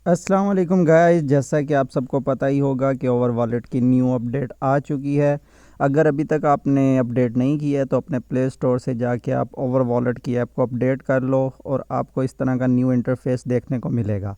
अस्सलाम वालेकुम गाइस, जैसा कि आप सबको पता ही होगा कि ओवर वॉलेट की न्यू अपडेट आ चुकी है। अगर अभी तक आपने अपडेट नहीं किया है तो अपने प्ले स्टोर से जाके आप ओवर वॉलेट की ऐप को अपडेट कर लो और आपको इस तरह का न्यू इंटरफेस देखने को मिलेगा।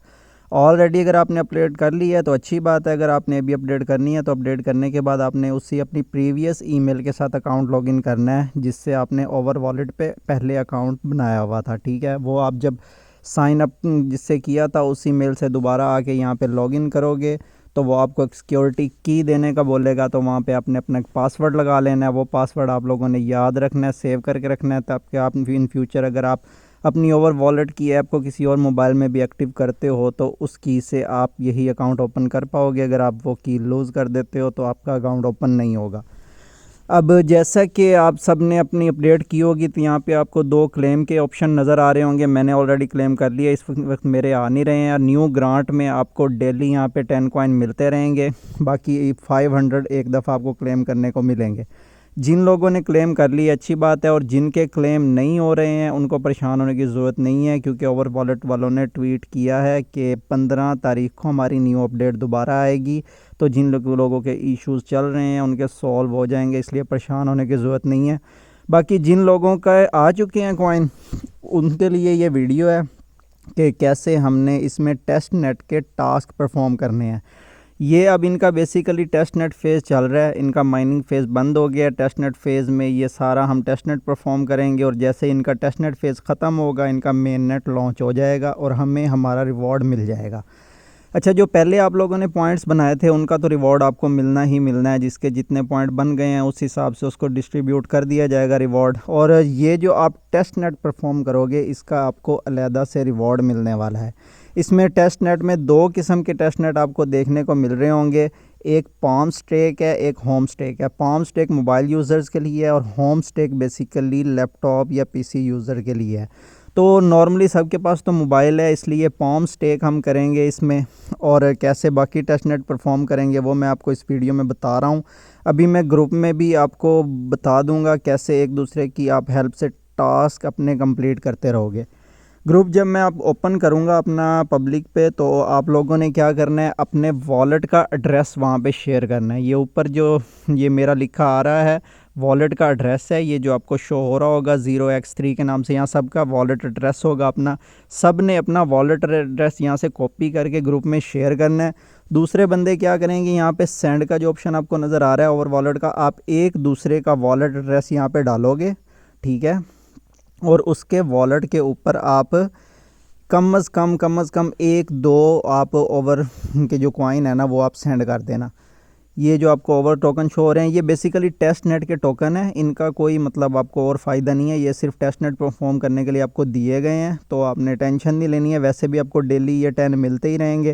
ऑलरेडी अगर आपने अपडेट कर लिया है तो अच्छी बात है। अगर आपने अभी अपडेट करनी है तो अपडेट करने के बाद आपने उसी अपनी प्रीवियस ईमेल के साथ अकाउंट लॉगिन करना है जिससे आपने ओवर वॉलेट पे पहले अकाउंट बनाया हुआ था। ठीक है, वो आप जब साइन अप जिससे किया था उसी मेल से दोबारा आके यहाँ पे लॉगिन करोगे तो वो आपको एक सिक्योरिटी की देने का बोलेगा, तो वहाँ पे आपने अपना एक पासवर्ड लगा लेना है। वो पासवर्ड आप लोगों ने याद रखना है, सेव करके रखना है, ताकि आप इन फ्यूचर अगर आप अपनी ओवर वॉलेट की ऐप को किसी और मोबाइल में भी एक्टिव करते हो तो उस की से आप यही अकाउंट ओपन कर पाओगे। अगर आप वो की लूज़ कर देते हो तो आपका अकाउंट ओपन नहीं होगा। अब जैसा कि आप सब ने अपनी अपडेट की होगी तो यहाँ पे आपको दो क्लेम के ऑप्शन नज़र आ रहे होंगे। मैंने ऑलरेडी क्लेम कर लिया, इस वक्त मेरे आ नहीं रहे हैं। न्यू ग्रांट में आपको डेली यहाँ पे 10 कॉइन मिलते रहेंगे, बाकी 500 एक दफ़ा आपको क्लेम करने को मिलेंगे। जिन लोगों ने क्लेम कर ली अच्छी बात है, और जिनके क्लेम नहीं हो रहे हैं उनको परेशान होने की ज़रूरत नहीं है, क्योंकि ओवर वॉलेट वालों ने ट्वीट किया है कि 15 तारीख को हमारी न्यू अपडेट दोबारा आएगी। तो जिन लोगों के इश्यूज़ चल रहे हैं उनके सॉल्व हो जाएंगे, इसलिए परेशान होने की ज़रूरत नहीं है। बाकी जिन लोगों का आ चुके हैं कॉइन उनके लिए ये वीडियो है कि कैसे हमने इसमें टेस्ट नेट के टास्क परफॉर्म करने हैं। ये अब इनका बेसिकली टेस्ट नेट फेज़ चल रहा है, इनका माइनिंग फ़ेज़ बंद हो गया। टेस्ट नेट फेज़ में ये सारा हम टेस्ट नेट परफॉर्म करेंगे और जैसे इनका टेस्ट नेट फेज़ ख़त्म होगा इनका मेन नेट लॉन्च हो जाएगा और हमें हमारा रिवॉर्ड मिल जाएगा। अच्छा, जो पहले आप लोगों ने पॉइंट्स बनाए थे उनका तो रिवॉर्ड आपको मिलना ही मिलना है। जिसके जितने पॉइंट बन गए हैं उस हिसाब से उसको डिस्ट्रीब्यूट कर दिया जाएगा रिवॉर्ड। और ये जो आप टेस्ट नेट परफॉर्म करोगे इसका आपको अलहदा से रिवॉर्ड मिलने वाला है। इसमें टेस्ट नेट में दो किस्म के टेस्ट नेट आपको देखने को मिल रहे होंगे। एक पाम स्टेक है, एक होम स्टेक है। पाम स्टेक मोबाइल यूज़र्स के लिए है और होम स्टेक बेसिकली लैपटॉप या पीसी यूज़र के लिए है। तो नॉर्मली सबके पास तो मोबाइल है, इसलिए पाम स्टेक हम करेंगे इसमें। और कैसे बाकी टेस्ट नेट परफॉर्म करेंगे वो मैं आपको इस वीडियो में बता रहा हूँ। अभी मैं ग्रुप में भी आपको बता दूंगा कैसे एक दूसरे की आप हेल्प से टास्क अपने कंप्लीट करते रहोगे। ग्रुप जब मैं आप ओपन करूंगा अपना पब्लिक पे तो आप लोगों ने क्या करना है, अपने वॉलेट का एड्रेस वहाँ पे शेयर करना है। ये ऊपर जो ये मेरा लिखा आ रहा है वॉलेट का एड्रेस है, ये जो आपको शो हो रहा होगा 0x3 के नाम से, यहाँ सबका वॉलेट एड्रेस होगा अपना। सब ने अपना वॉलेट एड्रेस यहाँ से कॉपी करके ग्रुप में शेयर करना है। दूसरे बंदे क्या करेंगे, यहाँ पे सेंड का जो ऑप्शन आपको नज़र आ रहा है ओवर वॉलेट का, आप एक दूसरे का वॉलेट एड्रेस यहाँ पे डालोगे। ठीक है, और उसके वॉलेट के ऊपर आप कम अज़ कम एक दो आप ओवर के जो कॉइन है ना वो आप सेंड कर देना। ये जो आपको ओवर टोकन शो हो रहे हैं ये बेसिकली टेस्ट नेट के टोकन है, इनका कोई मतलब आपको और फ़ायदा नहीं है। ये सिर्फ टेस्ट नेट परफॉर्म करने के लिए आपको दिए गए हैं, तो आपने टेंशन नहीं लेनी है। वैसे भी आपको डेली ये 10 मिलते ही रहेंगे।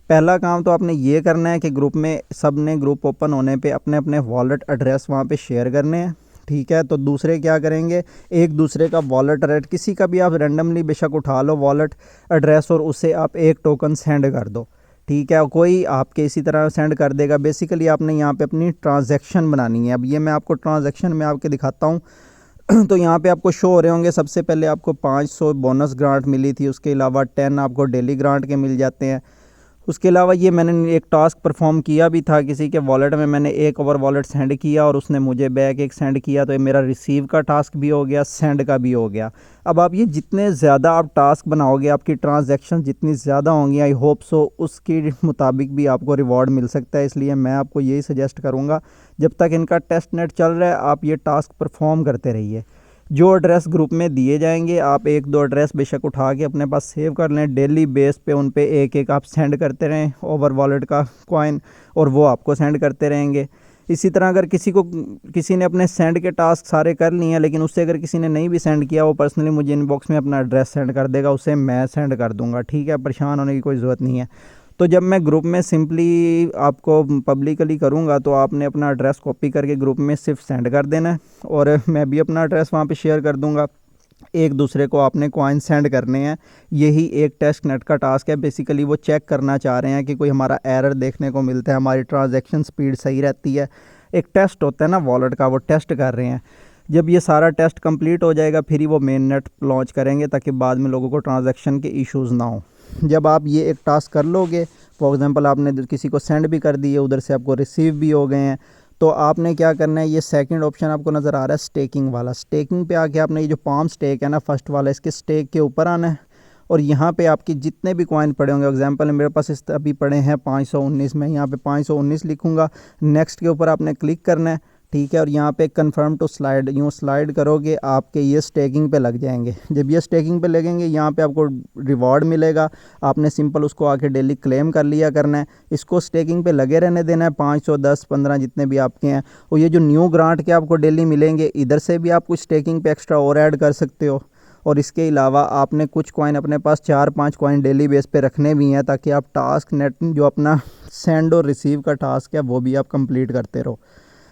पहला काम तो आपने ये करना है कि ग्रुप में सब ने ग्रुप ओपन होने पे अपने अपने वॉलेट एड्रेस वहाँ पे शेयर करने हैं। ठीक है, तो दूसरे क्या करेंगे, एक दूसरे का वॉलेट एड्रेस किसी का भी आप रैंडमली बेशक उठा लो वॉलेट एड्रेस और उसे आप एक टोकन सेंड कर दो। ठीक है, कोई आपके इसी तरह सेंड कर देगा। बेसिकली आपने यहाँ पे अपनी ट्रांजैक्शन बनानी है। अब ये मैं आपको ट्रांजैक्शन में आपके दिखाता हूँ। तो यहाँ पे आपको शो हो रहे होंगे, सबसे पहले आपको 500 बोनस ग्रांट मिली थी, उसके अलावा 10 आपको डेली ग्रांट के मिल जाते हैं। उसके अलावा ये मैंने एक टास्क परफॉर्म किया भी था, किसी के वॉलेट में मैंने एक ओवर वॉलेट सेंड किया और उसने मुझे बैक एक सेंड किया, तो ये मेरा रिसीव का टास्क भी हो गया, सेंड का भी हो गया। अब आप ये जितने ज़्यादा आप टास्क बनाओगे आपकी ट्रांजैक्शन जितनी ज़्यादा होंगी आई होप सो उसके मुताबिक भी आपको रिवॉर्ड मिल सकता है। इसलिए मैं आपको यही सजेस्ट करूँगा जब तक इनका टेस्ट नेट चल रहा है आप ये टास्क परफॉर्म करते रहिए। जो एड्रेस ग्रुप में दिए जाएंगे आप एक दो एड्रेस बेशक उठा के अपने पास सेव कर लें। डेली बेस पे उन पे एक एक आप सेंड करते रहें ओवर वॉलेट का कॉइन, और वो आपको सेंड करते रहेंगे। इसी तरह अगर किसी ने अपने सेंड के टास्क सारे कर लिए हैं लेकिन उससे अगर किसी ने नहीं भी सेंड किया वो पर्सनली मुझे इनबॉक्स में अपना एड्रेस सेंड कर देगा, उसे मैं सेंड कर दूंगा। ठीक है, परेशान होने की कोई ज़रूरत नहीं है। तो जब मैं ग्रुप में सिंपली आपको पब्लिकली करूँगा तो आपने अपना एड्रेस कॉपी करके ग्रुप में सिर्फ सेंड कर देना है और मैं भी अपना एड्रेस वहाँ पे शेयर कर दूँगा। एक दूसरे को आपने कॉइन सेंड करने हैं। यही एक टेस्ट नेट का टास्क है। बेसिकली वो चेक करना चाह रहे हैं कि कोई हमारा एरर देखने को मिलता है, हमारी ट्रांजैक्शन स्पीड सही रहती है। एक टेस्ट होता है ना वॉलेट का, वो टेस्ट कर रहे हैं। जब ये सारा टेस्ट कंप्लीट हो जाएगा फिर ही वो मेन नेट लॉन्च करेंगे ताकि बाद में लोगों को ट्रांजैक्शन के इश्यूज़ ना हो। जब आप ये एक टास्क कर लोगे, फॉर एग्ज़ाम्पल आपने किसी को सेंड भी कर दिए, उधर से आपको रिसीव भी हो गए हैं, तो आपने क्या करना है, ये सेकंड ऑप्शन आपको नज़र आ रहा है स्टेकिंग वाला। स्टेकिंग पे आके आपने ये जो पाम स्टेक है ना, फर्स्ट वाला, इसके स्टेक के ऊपर आना है और यहाँ पे आपकी जितने भी कॉइन पड़े होंगे, एग्जांपल मेरे पास इस अभी पड़े हैं 519, में यहाँ पे 519 लिखूँगा। नेक्स्ट के ऊपर आपने क्लिक करना है, ठीक है, और यहाँ पे कन्फर्म टू स्लाइड, यूँ स्लाइड करोगे आपके ये स्टेकिंग पे लग जाएंगे। जब ये स्टेकिंग पे लगेंगे, यहाँ पे आपको रिवॉर्ड मिलेगा, आपने सिंपल उसको आके डेली क्लेम कर लिया करना है। इसको स्टेकिंग पे लगे रहने देना है, 500, 10, 15 जितने भी आपके हैं। और ये जो न्यू ग्रांट के आपको डेली मिलेंगे, इधर से भी आप कुछ स्टेकिंग पे एक्स्ट्रा और ऐड कर सकते हो। और इसके अलावा आपने कुछ कॉइन अपने पास 4-5 कॉइन डेली बेस पे रखने भी हैं, ताकि आप टास्क नेट जो अपना सेंड और रिसीव का टास्क है वो भी आप कंप्लीट करते रहो।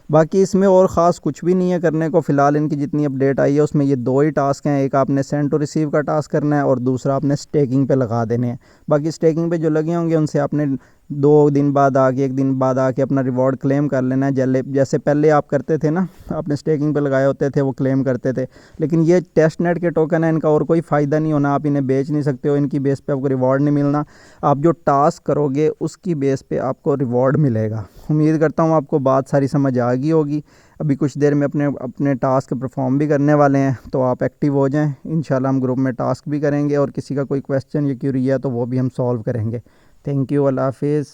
बाकी इसमें और ख़ास कुछ भी नहीं है करने को। फ़िलहाल इनकी जितनी अपडेट आई है उसमें ये 2 ही टास्क हैं, एक आपने सेंड टू रिसीव का टास्क करना है और दूसरा आपने स्टेकिंग पे लगा देने हैं। बाकी स्टेकिंग पे जो लगे होंगे उनसे आपने 2 दिन बाद आके, 1 दिन बाद आके अपना रिवॉर्ड क्लेम कर लेना है। जैसे पहले आप करते थे ना, आपने स्टेकिंग पे लगाए होते थे, वो क्लेम करते थे। लेकिन ये टेस्ट नेट के टोकन है, इनका और कोई फ़ायदा नहीं होना, आप इन्हें बेच नहीं सकते हो, इनकी बेस पे आपको रिवॉर्ड नहीं मिलना। आप जो टास्क करोगे उसकी बेस पे आपको रिवॉर्ड मिलेगा। उम्मीद करता हूँ आपको बात सारी समझ आ गई होगी। अभी कुछ देर में अपने अपने टास्क परफॉर्म भी करने वाले हैं, तो आप एक्टिव हो जाएं। इंशाल्लाह हम ग्रुप में टास्क भी करेंगे और किसी का कोई क्वेश्चन या क्यूरी है तो वो भी हम सॉल्व करेंगे। थैंक यू, अल्लाह हाफिज़।